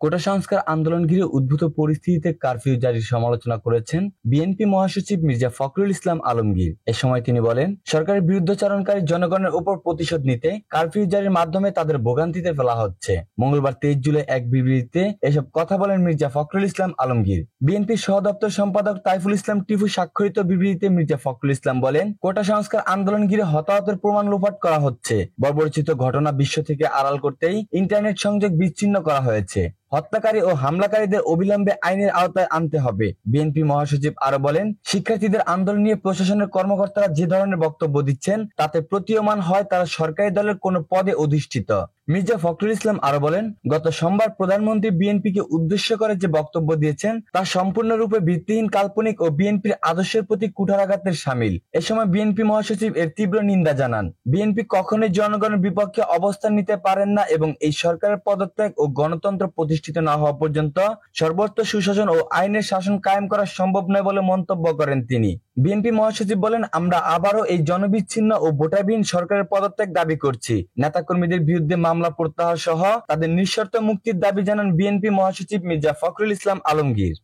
কোটা সংস্কার আন্দোলন ঘিরে উদ্ভূত পরিস্থিতিতে কারফিউ জারির সমালোচনা করেছেন বিএনপি মহাসচিব মির্জা ফখরুল ইসলাম আলমগীর। এ সময় তিনি বলেন, সরকারের বিরুদ্ধাচরণকারী জনগণের উপর প্রতিশোধ নিতে কারফিউ জারির মাধ্যমে তাদের ভোগান্তিতে ফেলা হচ্ছে। মঙ্গলবার 23 জুলাই এক বিবৃতিতে এসব কথা বলেন মির্জা ফখরুল ইসলাম আলমগীর। বিএনপির সহদপ্তর সম্পাদক তাইফুল ইসলাম টিপু স্বাক্ষরিত বিবৃতিতে মির্জা ফখরুল ইসলাম বলেন, কোটা সংস্কার আন্দোলন ঘিরে হতাহতের প্রমাণ লোপাট করা হচ্ছে। বর্বরচিত ঘটনা বিশ্ব থেকে আড়াল করতেই ইন্টারনেট সংযোগ বিচ্ছিন্ন করা হয়েছে। হত্যাকারী ও হামলাকারীদের অবিলম্বে আইনের আওতায় আনতে হবে। বিএনপি মহাসচিব আরো বলেন, শিক্ষার্থীদের আন্দোলন নিয়ে প্রশাসনের কর্মকর্তারা যে ধরনের বক্তব্য দিচ্ছেন তাতে প্রতীয়মান হয় তারা সরকারি দলের কোনো পদে অধিষ্ঠিত। মির্জা ফখরুল ইসলাম আরো বলেন, গত সোমবার প্রধানমন্ত্রী বিএনপিকে উদ্দেশ্য করে যে বক্তব্য দিয়েছেন তা সম্পূর্ণরূপে ভিত্তিহীন, কাল্পনিক ও বিএনপির আদর্শের প্রতি কুঠারাঘাতের শামিল। এ সময় বিএনপি মহাসচিব এর তীব্র নিন্দা জানান। বিএনপি কখনোই জনগণের বিপক্ষে অবস্থান নিতে পারেন না এবং এই সরকারের পদত্যাগ ও গণতন্ত্র প্রতিষ্ঠিত না হওয়া পর্যন্ত সর্বোচ্চ সুশাসন ও আইনের শাসন কায়েম করা সম্ভব নয় বলে মন্তব্য করেন তিনি। বিএনপি মহাসচিব বলেন, আমরা আবারও এই জনবিচ্ছিন্ন ও ভোটারবিহীন সরকারের পদত্যাগ দাবি করছি। নেতাকর্মীদের বিরুদ্ধে মামলা প্রত্যাহার সহ তাদের নিঃশর্ত মুক্তির দাবি জানান বিএনপি মহাসচিব মির্জা ফখরুল ইসলাম আলমগীর।